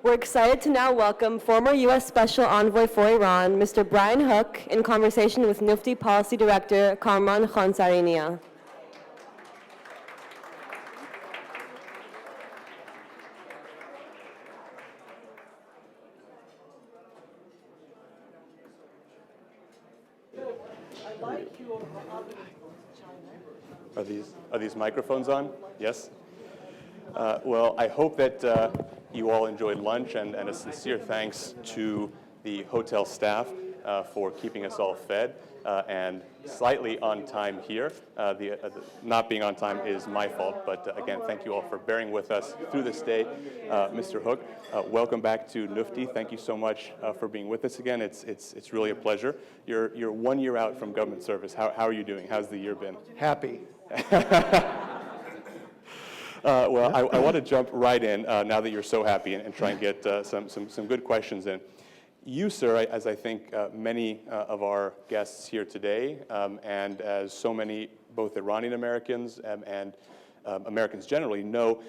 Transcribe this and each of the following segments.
We're excited to now welcome former US Special Envoy for Iran, Mr. Brian Hook, in conversation with NUFDI Policy Director Kamran Khansarinia. Are these microphones on? Yes? Well, I hope that you all enjoyed lunch, and a sincere thanks to the hotel staff for keeping us all fed and slightly on time here. Not being on time is my fault, but again, thank you all for bearing with us through this day. Mr. Hook, welcome back to NUFDI. Thank you so much for being with us again. It's really a pleasure. You're 1 year out from government service. How are you doing? How's the year been? Happy. Well, I want to jump right in now that you're so happy and try and get some good questions in. You, sir, as I think many of our guests here today, and as so many both Iranian Americans and Americans generally know,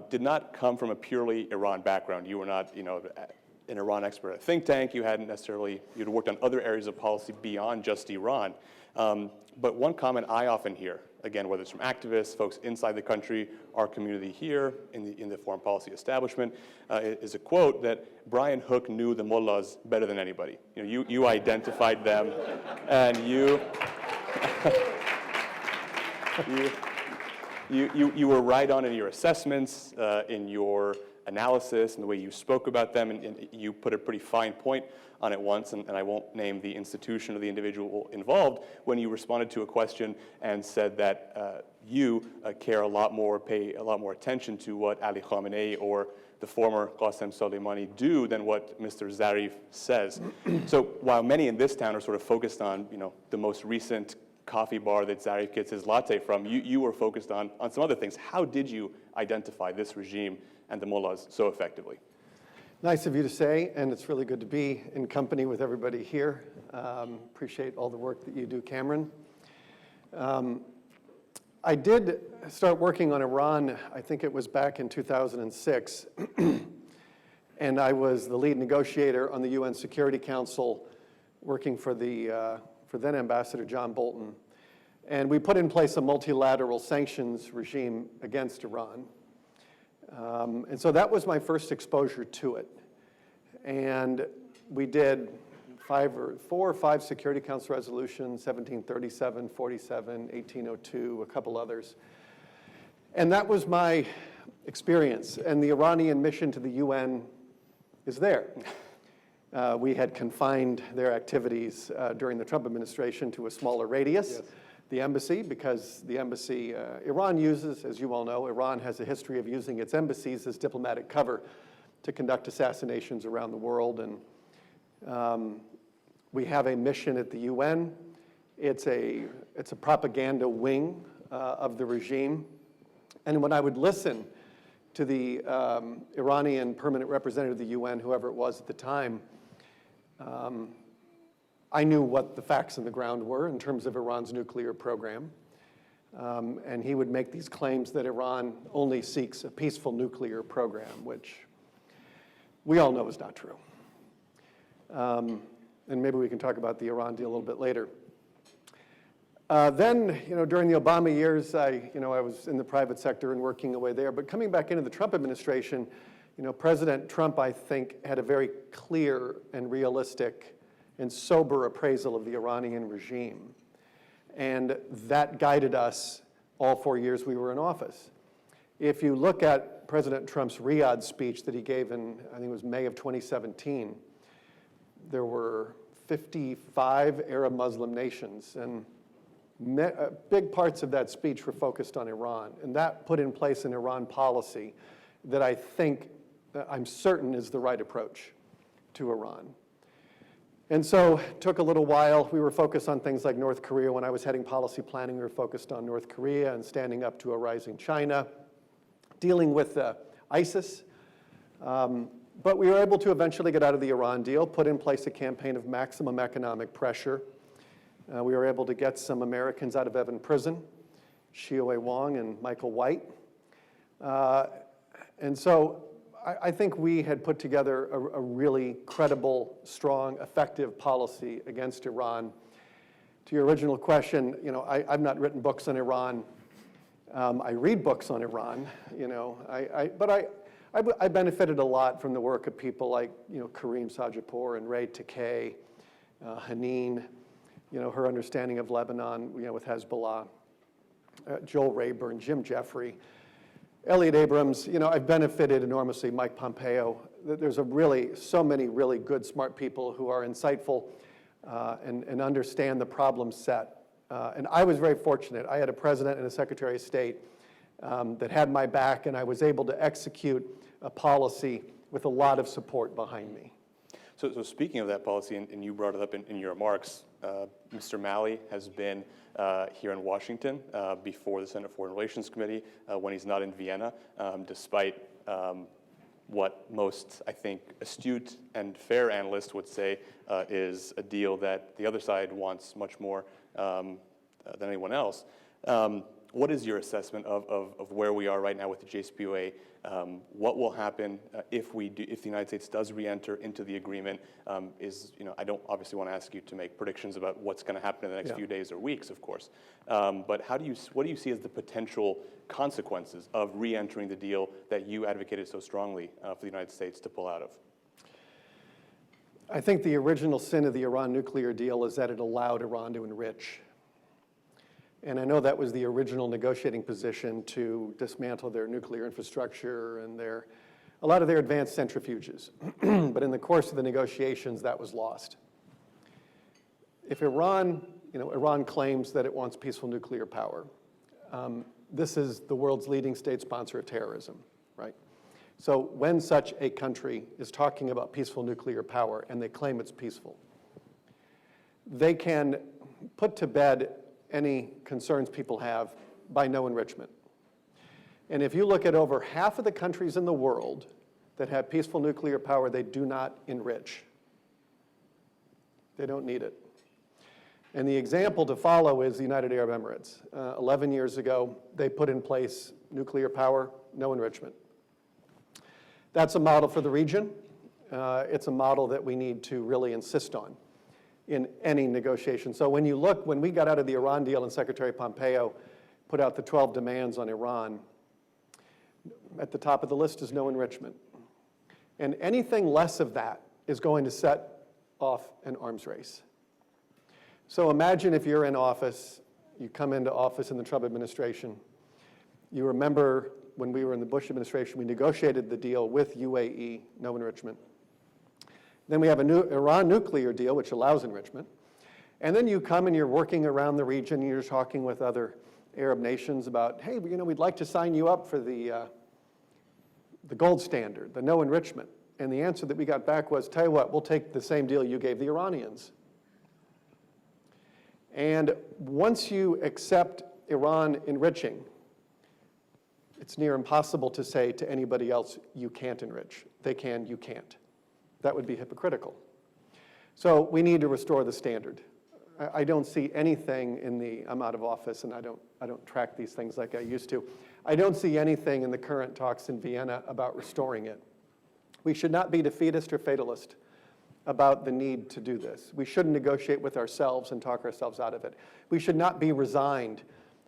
did not come from a purely Iran background. You were not, an Iran expert at a think tank. You hadn't necessarily, you'd worked on other areas of policy beyond just Iran. But one comment I often hear, again, whether it's from activists, folks inside the country, our community here in the foreign policy establishment, is a quote that Brian Hook knew the mullahs better than anybody. You identified them, and you were right on in your assessments, in your analysis, and the way you spoke about them, and you put a pretty fine point on it once, and I won't name the institution or the individual involved, when you responded to a question and said that you care a lot more, pay a lot more attention to what Ali Khamenei or the former Qasem Soleimani do than what Mr. Zarif says. So while many in this town are sort of focused on, the most recent coffee bar that Zarif gets his latte from, you were focused on some other things. How did you identify this regime and the mullahs so effectively? Nice of you to say, and it's really good to be in company with everybody here. Appreciate all the work that you do, Cameron. I did start working on Iran, I think it was back in 2006, and I was the lead negotiator on the UN Security Council working for then Ambassador John Bolton. And we put in place a multilateral sanctions regime against Iran. And so that was my first exposure to it. And we did 4 or 5 Security Council resolutions, 1737, 47, 1802, a couple others. And that was my experience. And the Iranian mission to the UN is there. We had confined their activities during the Trump administration to a smaller radius. Yes. The embassy, because the embassy, Iran uses, as you all know, Iran has a history of using its embassies as diplomatic cover to conduct assassinations around the world. And we have a mission at the UN. It's a propaganda wing of the regime. And when I would listen to the Iranian permanent representative of the UN, whoever it was at the time, I knew what the facts on the ground were in terms of Iran's nuclear program. And he would make these claims that Iran only seeks a peaceful nuclear program, which we all know is not true. And maybe we can talk about the Iran deal a little bit later. Then, during the Obama years, I was in the private sector and working away there. But coming back into the Trump administration, President Trump, I think, had a very clear and realistic and sober appraisal of the Iranian regime. And that guided us all 4 years we were in office. If you look at President Trump's Riyadh speech that he gave in, I think it was May of 2017, there were 55 Arab Muslim nations, and big parts of that speech were focused on Iran. And that put in place an Iran policy that I'm certain is the right approach to Iran. And so it took a little while. We were focused on things like North Korea. When I was heading policy planning, we were focused on North Korea and standing up to a rising China, dealing with ISIS. But we were able to eventually get out of the Iran deal, put in place a campaign of maximum economic pressure. We were able to get some Americans out of Evin prison, Xiaowei Wang and Michael White. And so I think we had put together a really credible, strong, effective policy against Iran. To your original question, I've not written books on Iran. I read books on Iran, but I benefited a lot from the work of people like, Karim Sajapour and Ray Takei, Haneen, her understanding of Lebanon, with Hezbollah, Joel Rayburn, Jim Jeffrey, Elliot Abrams. I've benefited enormously, Mike Pompeo. There's so many really good, smart people who are insightful and understand the problem set. And I was very fortunate. I had a president and a secretary of state that had my back, and I was able to execute a policy with a lot of support behind me. So speaking of that policy, and you brought it up in your remarks, Mr. Malley has been here in Washington before the Senate Foreign Relations Committee when he's not in Vienna, despite what most, I think, astute and fair analysts would say is a deal that the other side wants much more than anyone else. What is your assessment of where we are right now with the JCPOA? What will happen if the United States does re-enter into the agreement? I don't obviously want to ask you to make predictions about what's going to happen in the next few days or weeks, of course. But what do you see as the potential consequences of re-entering the deal that you advocated so strongly for the United States to pull out of? I think the original sin of the Iran nuclear deal is that it allowed Iran to enrich. And I know that was the original negotiating position, to dismantle their nuclear infrastructure and a lot of their advanced centrifuges. But in the course of the negotiations, that was lost. If Iran claims that it wants peaceful nuclear power, this is the world's leading state sponsor of terrorism, right? So when such a country is talking about peaceful nuclear power and they claim it's peaceful, they can put to bed any concerns people have by no enrichment. And if you look at over half of the countries in the world that have peaceful nuclear power, they do not enrich. They don't need it. And the example to follow is the United Arab Emirates. 11 years ago, they put in place nuclear power, no enrichment. That's a model for the region. It's a model that we need to really insist on in any negotiation. So when we got out of the Iran deal and Secretary Pompeo put out the 12 demands on Iran, at the top of the list is no enrichment. And anything less of that is going to set off an arms race. So imagine if you're in office, you come into office in the Trump administration. You remember when we were in the Bush administration, we negotiated the deal with UAE, no enrichment. Then we have a new Iran nuclear deal, which allows enrichment. And then you come and you're working around the region, and you're talking with other Arab nations about, hey, we'd like to sign you up for the gold standard, the no enrichment. And the answer that we got back was, tell you what, we'll take the same deal you gave the Iranians. And once you accept Iran enriching, it's near impossible to say to anybody else, you can't enrich. They can, you can't. That would be hypocritical. So we need to restore the standard. I don't see anything I'm out of office, and I don't track these things like I used to. I don't see anything in the current talks in Vienna about restoring it. We should not be defeatist or fatalist about the need to do this. We shouldn't negotiate with ourselves and talk ourselves out of it. We should not be resigned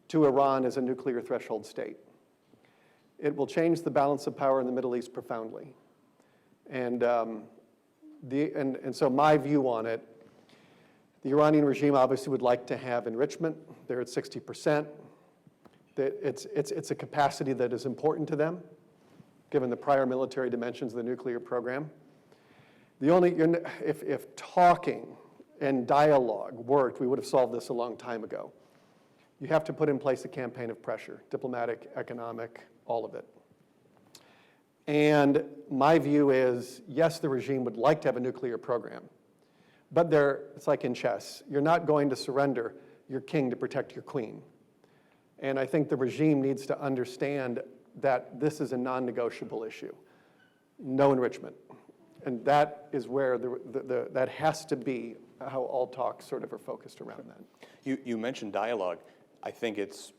to Iran as a nuclear threshold state. It will change the balance of power in the Middle East profoundly. And so my view on it, the Iranian regime obviously would like to have enrichment. They're at 60%. It's a capacity that is important to them, given the prior military dimensions of the nuclear program. If talking and dialogue worked, we would have solved this a long time ago. You have to put in place a campaign of pressure, diplomatic, economic, all of it. And my view is, yes, the regime would like to have a nuclear program, but it's like in chess. You're not going to surrender your king to protect your queen. And I think the regime needs to understand that this is a non-negotiable issue. No enrichment. And that is where that has to be how all talks sort of are focused around that. You mentioned dialogue. I think it's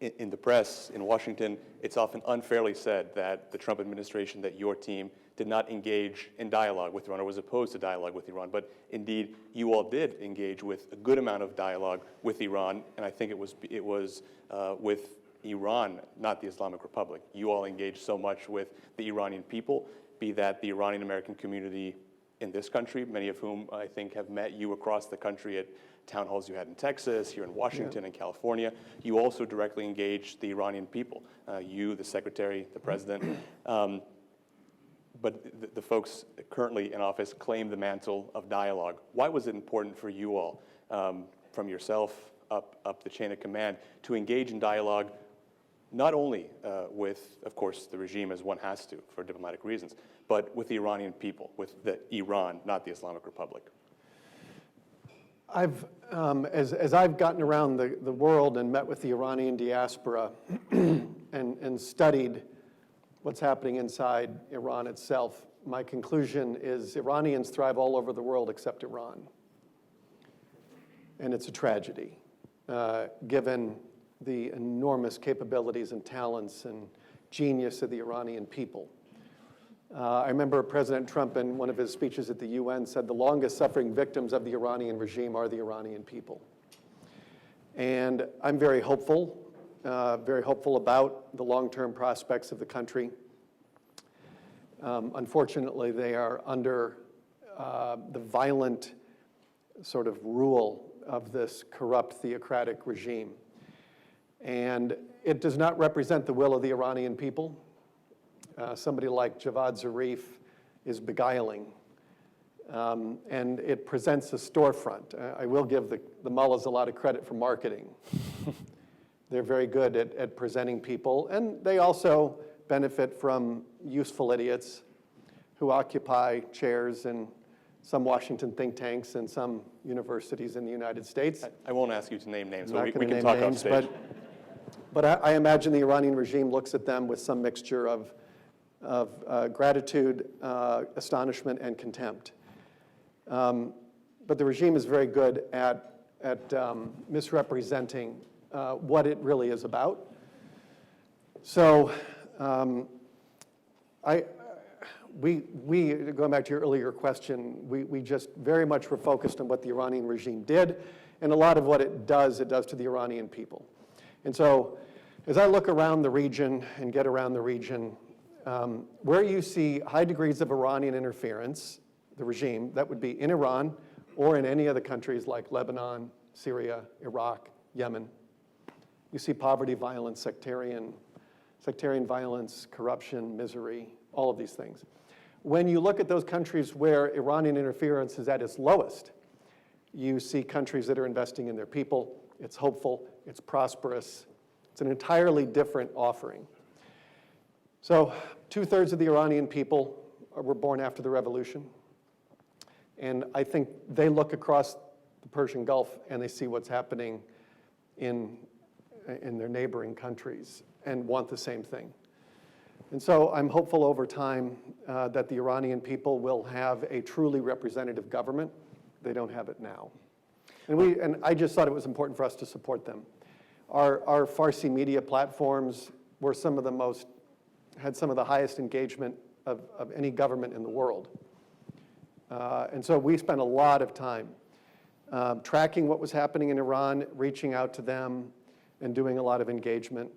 in the press, in Washington, it's often unfairly said that the Trump administration, that your team did not engage in dialogue with Iran or was opposed to dialogue with Iran. But indeed, you all did engage with a good amount of dialogue with Iran, and I think it was with Iran, not the Islamic Republic. You all engaged so much with the Iranian people, be that the Iranian American community in this country, many of whom I think have met you across the country at town halls you had in Texas, here in Washington and California. You also directly engaged the Iranian people, you, the secretary, the president. But the folks currently in office claim the mantle of dialogue. Why was it important for you all, from yourself up the chain of command, to engage in dialogue not only with, of course, the regime, as one has to for diplomatic reasons, but with the Iranian people, with the Iran, not the Islamic Republic? As I've gotten around the world and met with the Iranian diaspora and studied what's happening inside Iran itself, my conclusion is Iranians thrive all over the world except Iran. And it's a tragedy, given the enormous capabilities and talents and genius of the Iranian people. I remember President Trump in one of his speeches at the UN said the longest suffering victims of the Iranian regime are the Iranian people. And I'm very hopeful about the long-term prospects of the country. Unfortunately, they are under the violent sort of rule of this corrupt theocratic regime. And it does not represent the will of the Iranian people. Somebody like Javad Zarif is beguiling. And it presents a storefront. I will give the mullahs a lot of credit for marketing. They're very good at presenting people. And they also benefit from useful idiots who occupy chairs in some Washington think tanks and some universities in the United States. I won't ask you to name names, but we can can talk off stage. But I imagine the Iranian regime looks at them with some mixture of gratitude, astonishment, and contempt. But the regime is very good at misrepresenting what it really is about. So going back to your earlier question, we just very much were focused on what the Iranian regime did, and a lot of what it does to the Iranian people. And so as I look around the region and get around the region, where you see high degrees of Iranian interference, the regime, that would be in Iran or in any other countries like Lebanon, Syria, Iraq, Yemen. You see poverty, violence, sectarian violence, corruption, misery, all of these things. When you look at those countries where Iranian interference is at its lowest, you see countries that are investing in their people. It's hopeful, it's prosperous. It's an entirely different offering. So 2/3 of the Iranian people were born after the revolution. And I think they look across the Persian Gulf and they see what's happening in their neighboring countries and want the same thing. And so I'm hopeful over time that the Iranian people will have a truly representative government. They don't have it now. And I just thought it was important for us to support them. Our Farsi media platforms were had some of the highest engagement of any government in the world. And so we spent a lot of time tracking what was happening in Iran, reaching out to them, and doing a lot of engagement.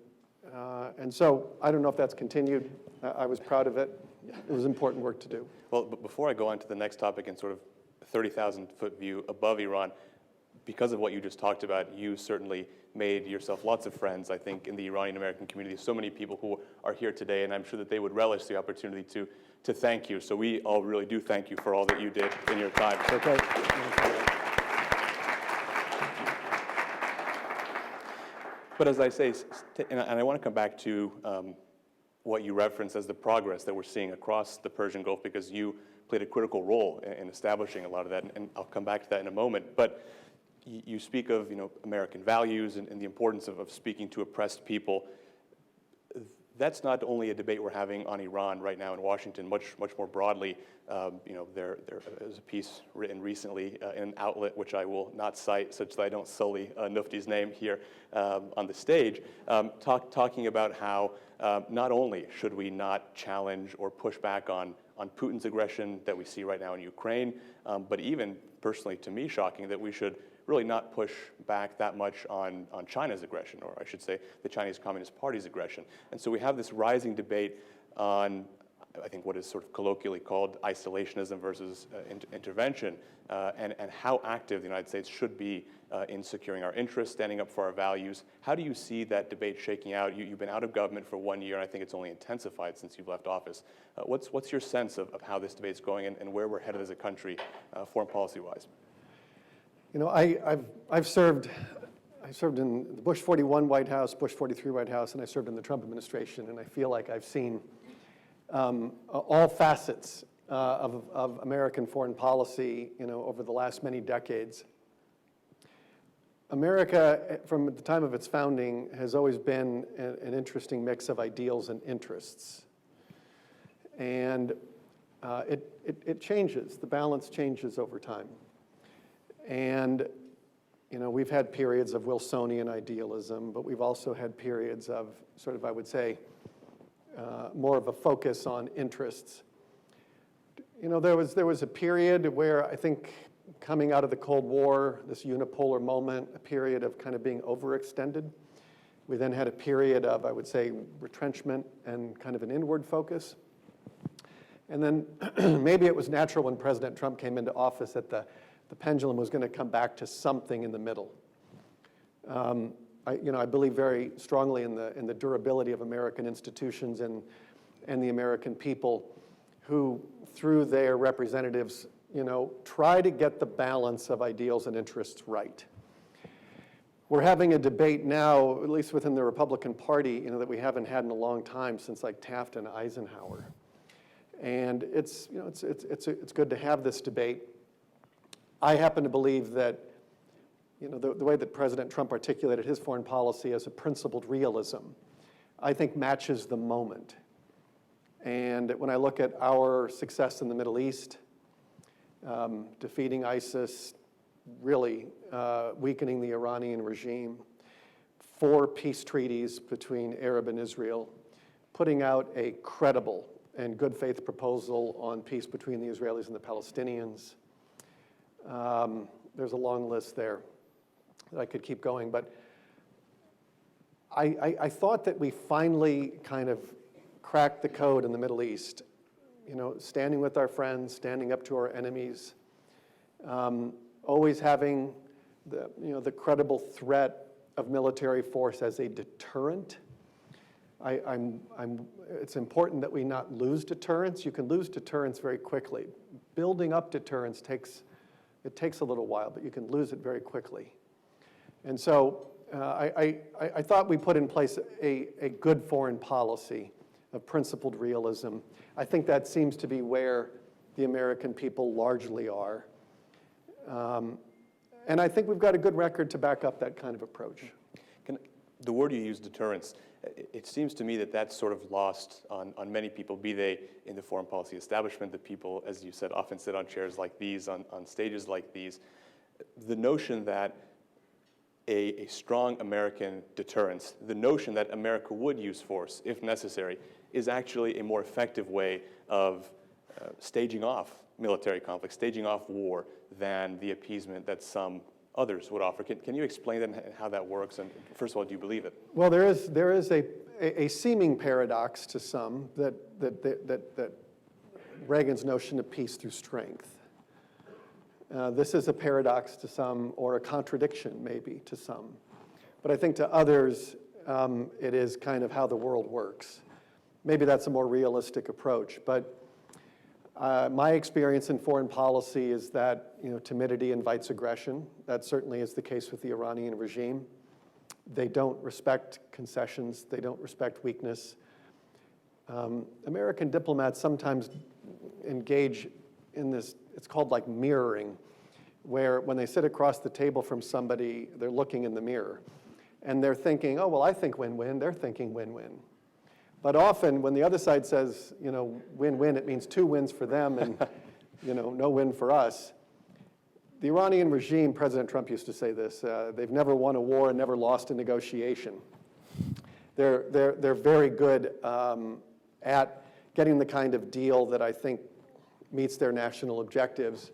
And so I don't know if that's continued. I was proud of it. It was important work to do. Well, but before I go on to the next topic and sort of 30,000-foot view above Iran, because of what you just talked about, you certainly made yourself lots of friends, I think, in the Iranian American community. So many people who are here today, and I'm sure that they would relish the opportunity to thank you. So we all really do thank you for all that you did in your time. Okay. But as I say, and I want to come back to what you referenced as the progress that we're seeing across the Persian Gulf, because you played a critical role in establishing a lot of that, and I'll come back to that in a moment. But you speak of American values and the importance of speaking to oppressed people. that's not only a debate we're having on Iran right now in Washington, much more broadly. There is a piece written recently in an outlet which I will not cite, such that I don't sully NUFDI's name here on the stage, talking about how not only should we not challenge or push back on Putin's aggression that we see right now in Ukraine, but even personally to me shocking that we should really not push back that much on China's aggression, or I should say the Chinese Communist Party's aggression. And so we have this rising debate on, I think, what is sort of colloquially called isolationism versus intervention, and how active the United States should be in securing our interests, standing up for our values. How do you see that debate shaking out? You've been out of government for 1 year, and I think it's only intensified since you've left office. What's your sense of how this debate's going and where we're headed as a country, foreign policy-wise? You know, I served in the Bush 41 White House, Bush 43 White House, and I served in the Trump administration, and I feel like I've seen all facets of American foreign policy, over the last many decades. America, from the time of its founding, has always been an interesting mix of ideals and interests. And it changes, the balance changes over time. And, we've had periods of Wilsonian idealism, but we've also had periods of sort of, I would say, more of a focus on interests. There was a period where I think coming out of the Cold War, this unipolar moment, a period of kind of being overextended. We then had a period of, I would say, retrenchment and kind of an inward focus. And then maybe it was natural when President Trump came into office that the pendulum was going to come back to something in the middle. I believe very strongly in the durability of American institutions and the American people who, through their representatives, try to get the balance of ideals and interests right. We're having a debate now, at least within the Republican Party, that we haven't had in a long time since like Taft and Eisenhower. And it's good to have this debate. I happen to believe that, the way that President Trump articulated his foreign policy as a principled realism, I think matches the moment. And when I look at our success in the Middle East, defeating ISIS, really weakening the Iranian regime, 4 peace treaties between Arab and Israel, putting out a credible and good faith proposal on peace between the Israelis and the Palestinians. There's a long list there that I could keep going, but I thought that we finally kind of cracked the code in the Middle East, standing with our friends, standing up to our enemies, always having the credible threat of military force as a deterrent. It's important that we not lose deterrence. You can lose deterrence very quickly. Building up deterrence takes a little while, but you can lose it very quickly. And so I thought we put in place a good foreign policy of principled realism. I think that seems to be where the American people largely are. And I think we've got a good record to back up that kind of approach. The word you use, deterrence, it seems to me that that's sort of lost on many people, be they in the foreign policy establishment, the people, as you said, often sit on chairs like these, on stages like these. The notion that a strong American deterrence, the notion that America would use force if necessary, is actually a more effective way of staging off military conflict, staging off war, than the appeasement that some others would offer. Can you explain that and how that works? And first of all, do you believe it? Well, there is a seeming paradox to some that Reagan's notion of peace through strength. This is a paradox to some, or a contradiction maybe to some. But I think to others, it is kind of how the world works. Maybe that's a more realistic approach. But my experience in foreign policy is that timidity invites aggression. That certainly is the case with the Iranian regime. They don't respect concessions. They don't respect weakness. American diplomats sometimes engage in this, it's called like mirroring, where when they sit across the table from somebody, they're looking in the mirror. And they're thinking, oh, well, I think win-win. They're thinking win-win. But often when the other side says, you know, win-win, it means 2 wins for them and, you know, no win for us. The Iranian regime, President Trump used to say this, they've never won a war and never lost a negotiation. They're very good at getting the kind of deal that I think meets their national objectives.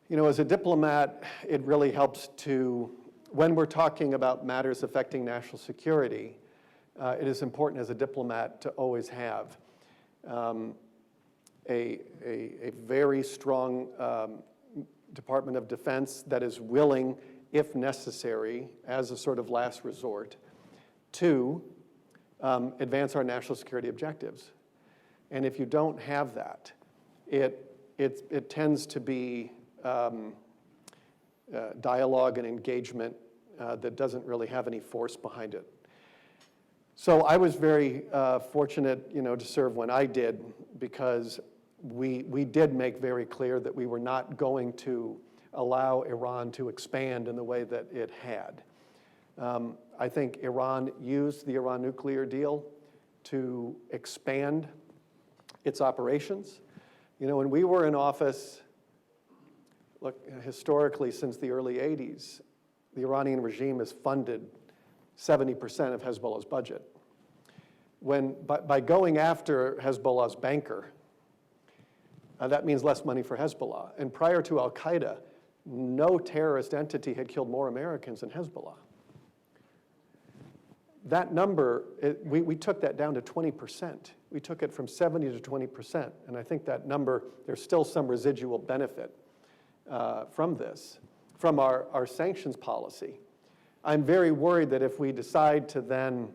You know, as a diplomat, it really helps to, when we're talking about matters affecting national security, it is important as a diplomat to always have a very strong Department of Defense that is willing, if necessary, as a sort of last resort, to advance our national security objectives. And if you don't have that, it tends to be dialogue and engagement that doesn't really have any force behind it. So I was very fortunate, you know, to serve when I did, because we did make very clear that we were not going to allow Iran to expand in the way that it had. I think Iran used the Iran nuclear deal to expand its operations. You know, when we were in office, look, historically since the early 80s, the Iranian regime has funded 70% of Hezbollah's budget. By going after Hezbollah's banker, that means less money for Hezbollah. And prior to Al-Qaeda, no terrorist entity had killed more Americans than Hezbollah. That number, we took that down to 20%. We took it from 70 to 20%. And I think that number, there's still some residual benefit from this, from our sanctions policy. I'm very worried that if we decide to then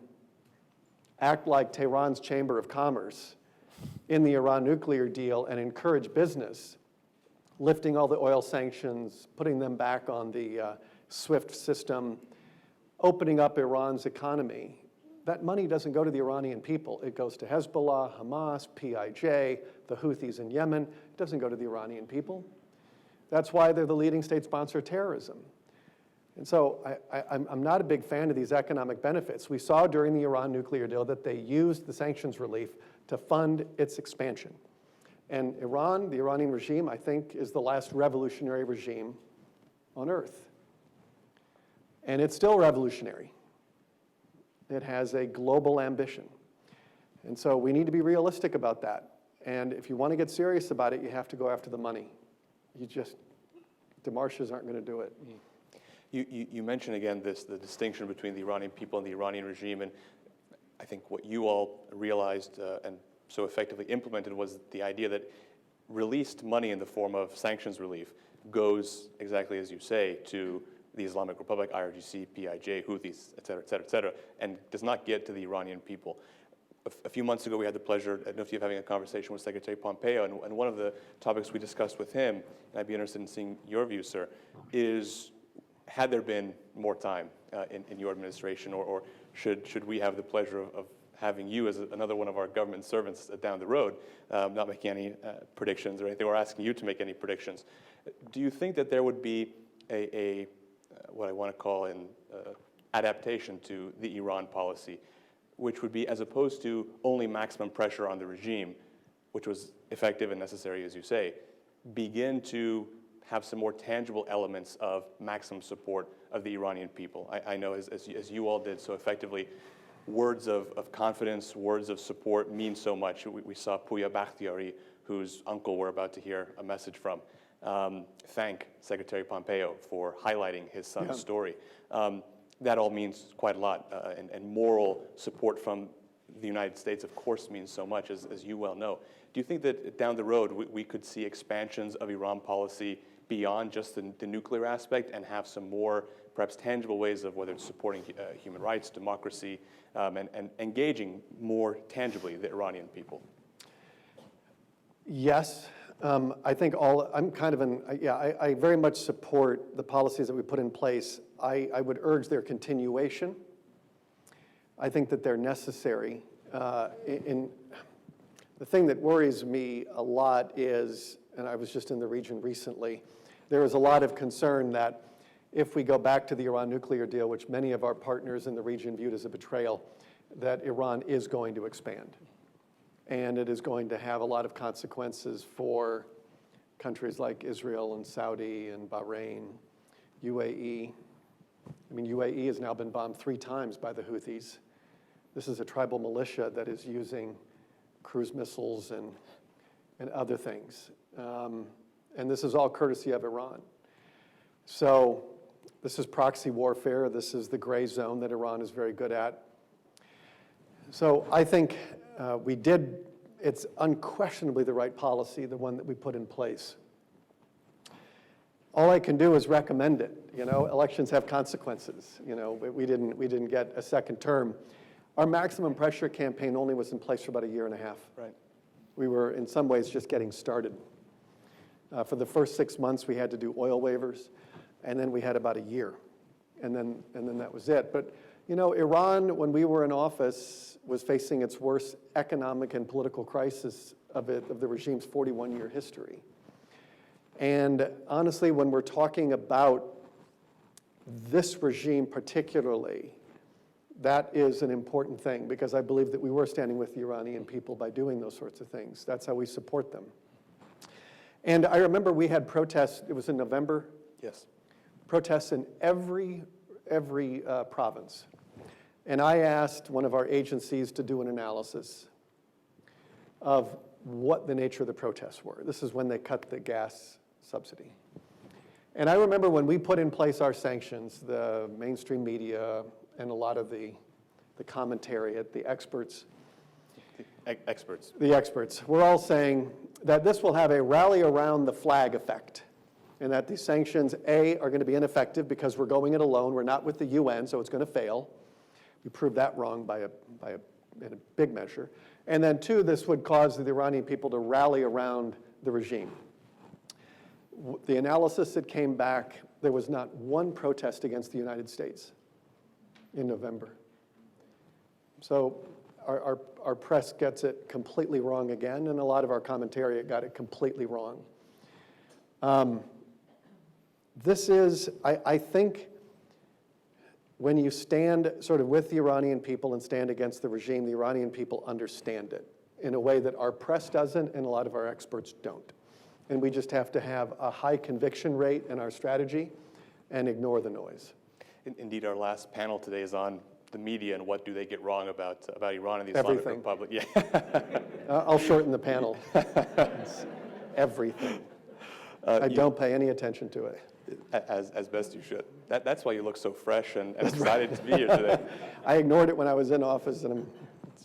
act like Tehran's Chamber of Commerce in the Iran nuclear deal and encourage business, lifting all the oil sanctions, putting them back on the SWIFT system, opening up Iran's economy, that money doesn't go to the Iranian people. It goes to Hezbollah, Hamas, PIJ, the Houthis in Yemen. It doesn't go to the Iranian people. That's why they're the leading state sponsor of terrorism. And so I'm not a big fan of these economic benefits. We saw during the Iran nuclear deal that they used the sanctions relief to fund its expansion. And Iran, the Iranian regime, I think, is the last revolutionary regime on earth. And it's still revolutionary. It has a global ambition. And so we need to be realistic about that. And if you want to get serious about it, you have to go after the money. Demarches aren't going to do it. You mentioned again the distinction between the Iranian people and the Iranian regime, and I think what you all realized and so effectively implemented was the idea that released money in the form of sanctions relief goes, exactly as you say, to the Islamic Republic, IRGC, PIJ, Houthis, et cetera, and does not get to the Iranian people. A few months ago, we had the pleasure at NUFDI of having a conversation with Secretary Pompeo, and one of the topics we discussed with him, and I'd be interested in seeing your view, sir, is had there been more time in your administration, or should we have the pleasure of having you as another one of our government servants down the road, not making any predictions or anything, or asking you to make any predictions. Do you think that there would be a what I want to call an adaptation to the Iran policy, which would be, as opposed to only maximum pressure on the regime, which was effective and necessary, as you say, begin to have some more tangible elements of maximum support of the Iranian people? I know, as you all did so effectively, words of confidence, words of support mean so much. We saw Pouya Bakhtiari, whose uncle we're about to hear a message from, thank Secretary Pompeo for highlighting his son's story. That all means quite a lot, and moral support from the United States, of course, means so much, as you well know. Do you think that down the road we could see expansions of Iran policy beyond just the nuclear aspect and have some more perhaps tangible ways of whether it's supporting human rights, democracy, and engaging more tangibly the Iranian people? Yes. I think I very much support the policies that we put in place. I would urge their continuation. I think that they're necessary. The thing that worries me a lot is, and I was just in the region recently, there is a lot of concern that if we go back to the Iran nuclear deal, which many of our partners in the region viewed as a betrayal, that Iran is going to expand. And it is going to have a lot of consequences for countries like Israel and Saudi and Bahrain, UAE. I mean, UAE has now been bombed 3 times by the Houthis. This is a tribal militia that is using cruise missiles and other things. And this is all courtesy of Iran. So this is proxy warfare. This is the gray zone that Iran is very good at. So I think it's unquestionably the right policy, the one that we put in place. All I can do is recommend it. Elections have consequences. We didn't get a second term. Our maximum pressure campaign only was in place for about 1.5 years. Right. We were, in some ways, just getting started. For the first 6 months, we had to do oil waivers, and then we had about 1 year, and then that was it. But Iran, when we were in office, was facing its worst economic and political crisis of the regime's 41-year history. And honestly, when we're talking about this regime particularly, that is an important thing, because I believe that we were standing with the Iranian people by doing those sorts of things. That's how we support them. And I remember we had protests, it was in November? Yes. Protests in every province. And I asked one of our agencies to do an analysis of what the nature of the protests were. This is when they cut the gas subsidy. And I remember when we put in place our sanctions, the mainstream media and a lot of the commentariat, the experts. The experts. We're all saying that this will have a rally around the flag effect, and that these sanctions, A, are going to be ineffective because we're going it alone. We're not with the UN, so it's going to fail. We proved that wrong in a big measure. And then 2, this would cause the Iranian people to rally around the regime. The analysis that came back, there was not one protest against the United States in November. So our press gets it completely wrong again, and a lot of our commentariat got it completely wrong. This is, I think, when you stand sort of with the Iranian people and stand against the regime, the Iranian people understand it in a way that our press doesn't and a lot of our experts don't. And we just have to have a high conviction rate in our strategy and ignore the noise. Indeed, our last panel today is on the media and what do they get wrong about Iran and the Everything. Islamic Republic. Yeah. I'll shorten the panel. It's everything. I don't pay any attention to it. As best you should. That's why you look so fresh and excited to be here today. I ignored it when I was in office, and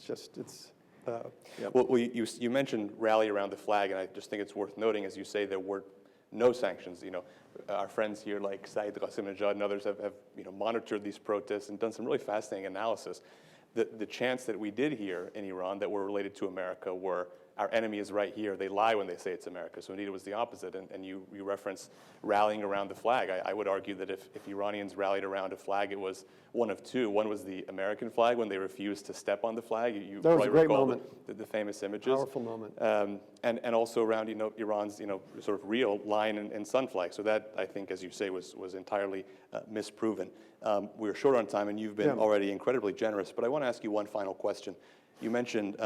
yep. Well, you mentioned rally around the flag, and I just think it's worth noting, as you say, there were no sanctions. Our friends here like Saeed Qassim-Najad and others have monitored these protests and done some really fascinating analysis. The chants that we did hear in Iran that were related to America were, our enemy is right here. They lie when they say it's America. So indeed, it was the opposite. And you reference rallying around the flag. I would argue that if Iranians rallied around a flag, it was one of 2. One was the American flag when they refused to step on the flag. You that was a great moment. The famous images. Powerful moment. And also around Iran's sort of real lion and sun flag. So that, I think, as you say, was entirely misproven. We're short on time, and you've been already incredibly generous. But I want to ask you one final question. You mentioned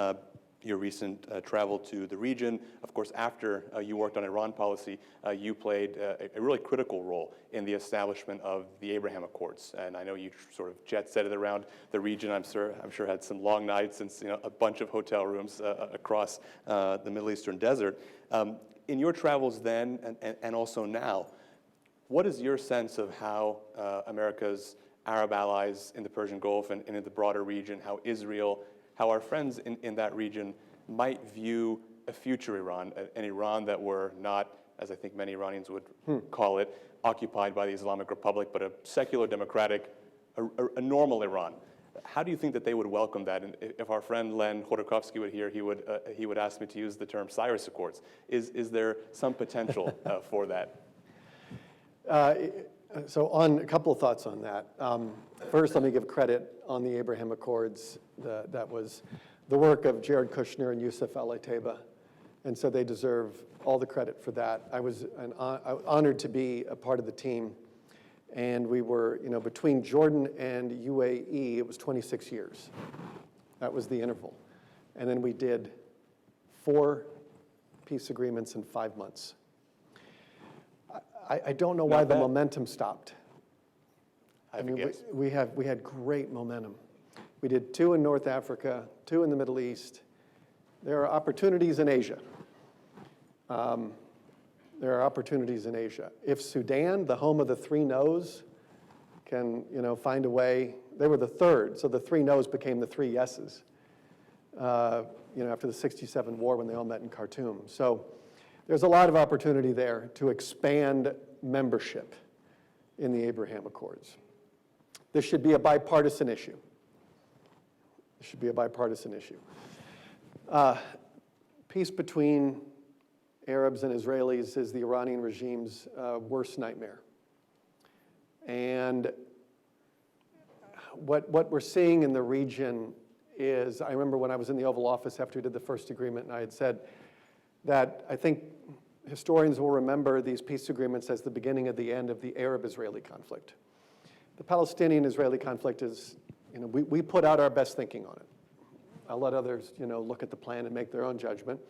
your recent travel to the region. Of course, after you worked on Iran policy, you played a really critical role in the establishment of the Abraham Accords. And I know you sort of jet-setted around the region. I'm sure had some long nights and a bunch of hotel rooms across the Middle Eastern desert. In your travels then and also now, what is your sense of how America's Arab allies in the Persian Gulf and in the broader region, how Israel, how our friends in that region might view a future Iran, an Iran that were not, as I think many Iranians would call it, occupied by the Islamic Republic, but a secular, democratic, a normal Iran. How do you think that they would welcome that? And if our friend Len Khodorkovsky would hear, he would ask me to use the term Cyrus Accords. Is there some potential for that? So on a couple of thoughts on that. First, let me give credit on the Abraham Accords. That was the work of Jared Kushner and Youssef Al-Otaiba, and so they deserve all the credit for that. I was honored to be a part of the team, and we were, between Jordan and UAE, it was 26 years. That was the interval. And then we did 4 peace agreements in 5 months. I don't know why the momentum stopped. I mean, we had great momentum. We did 2 in North Africa, 2 in the Middle East. There are opportunities in Asia. There are opportunities in Asia. If Sudan, the home of the 3 no's, can find a way, they were the 3rd, so the 3 no's became the 3 yeses. After the '67 war when they all met in Khartoum. So there's a lot of opportunity there to expand membership in the Abraham Accords. This should be a bipartisan issue. This should be a bipartisan issue. Peace between Arabs and Israelis is the Iranian regime's worst nightmare. And what we're seeing in the region is, I remember when I was in the Oval Office after we did the first agreement, and I had said that I think historians will remember these peace agreements as the beginning of the end of the Arab-Israeli conflict. The Palestinian-Israeli conflict is, we put out our best thinking on it. I'll let others, look at the plan and make their own judgment.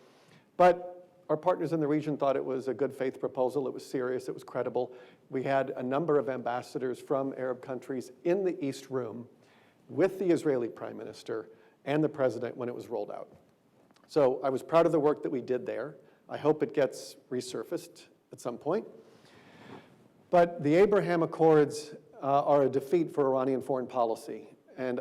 But our partners in the region thought it was a good faith proposal. It was serious. It was credible. We had a number of ambassadors from Arab countries in the East Room with the Israeli Prime Minister and the President when it was rolled out. So I was proud of the work that we did there. I hope it gets resurfaced at some point. But the Abraham Accords are a defeat for Iranian foreign policy. And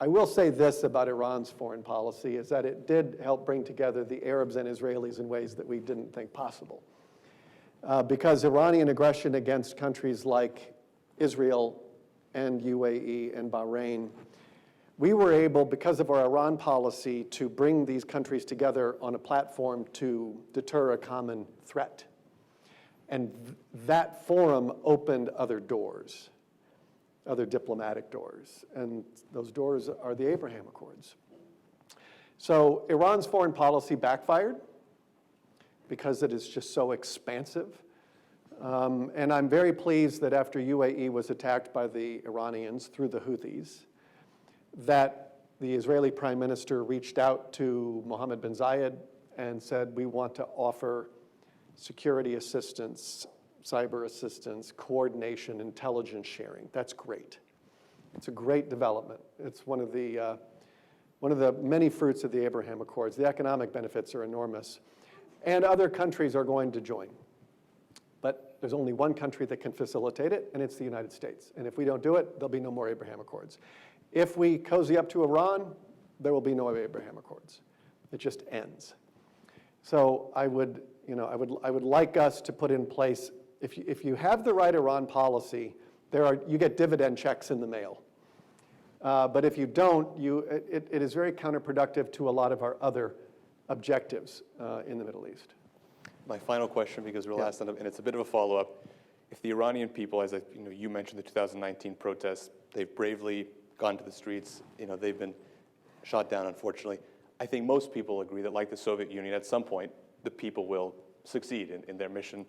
I will say this about Iran's foreign policy, is that it did help bring together the Arabs and Israelis in ways that we didn't think possible. Because Iranian aggression against countries like Israel and UAE and Bahrain, we were able, because of our Iran policy, to bring these countries together on a platform to deter a common threat. And that forum opened other doors, other diplomatic doors. And those doors are the Abraham Accords. So Iran's foreign policy backfired because it is just so expansive. And I'm very pleased that after UAE was attacked by the Iranians through the Houthis, that the Israeli Prime Minister reached out to Mohammed bin Zayed and said, we want to offer security assistance, cyber assistance, coordination, intelligence sharing. That's great. It's a great development. It's one of the many fruits of the Abraham Accords. The economic benefits are enormous. And other countries are going to join. But there's only one country that can facilitate it, and it's the United States. And if we don't do it, there'll be no more Abraham Accords. If we cozy up to Iran, there will be no Abraham Accords. It just ends. So I would like us to put in place, if you have the right Iran policy, you get dividend checks in the mail. But if you don't, it is very counterproductive to a lot of our other objectives in the Middle East. My final question, because we're last on, and it's a bit of a follow-up. If the Iranian people, as you mentioned the 2019 protests, they've bravely gone to the streets, they've been shot down, unfortunately. I think most people agree that, like the Soviet Union, at some point, the people will succeed in their mission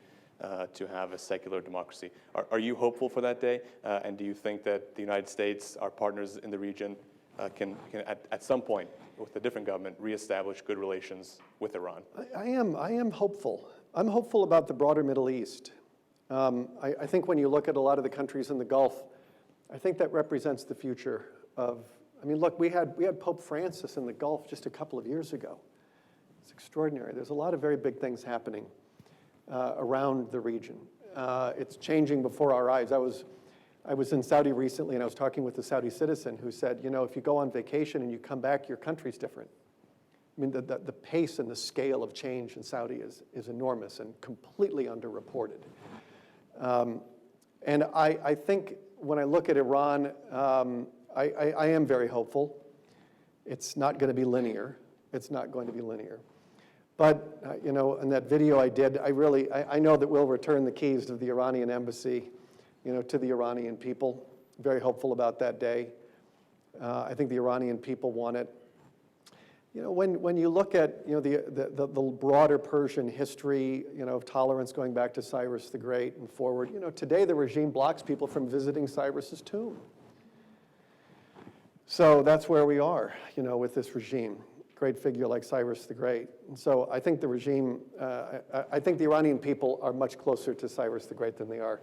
to have a secular democracy. Are you hopeful for that day? And do you think that the United States, our partners in the region, can at some point, with a different government, reestablish good relations with Iran? I am hopeful. I'm hopeful about the broader Middle East. I think when you look at a lot of the countries in the Gulf, I think that represents the future of, look, we had Pope Francis in the Gulf just a couple of years ago. It's extraordinary. There's a lot of very big things happening around the region. It's changing before our eyes. I was in Saudi recently, and I was talking with a Saudi citizen who said, if you go on vacation and you come back, your country's different. The pace and the scale of change in Saudi is enormous and completely underreported. And I think when I look at Iran, I am very hopeful. It's not going to be linear. It's not going to be linear. But, in that video I did, I know that we'll return the keys of the Iranian embassy, to the Iranian people. Very hopeful about that day. I think the Iranian people want it. When you look at, the broader Persian history, of tolerance going back to Cyrus the Great and forward, today the regime blocks people from visiting Cyrus's tomb. So that's where we are, with this regime. Great figure like Cyrus the Great. And so I think the regime, I think the Iranian people are much closer to Cyrus the Great than they are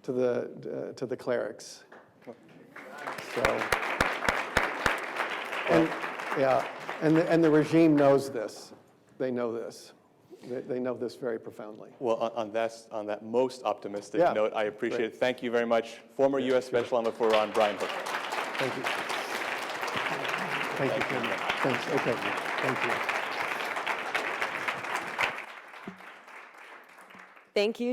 to the clerics. So, and the regime knows this. They know this. They know this very profoundly. Well, on that most optimistic Yeah. note, I appreciate Great. it. Thank you very much. Former U.S. Special Envoy for Iran, Brian Hook. Thank you. Thank you, Cameron. Thanks. Okay. Thank you. Thank you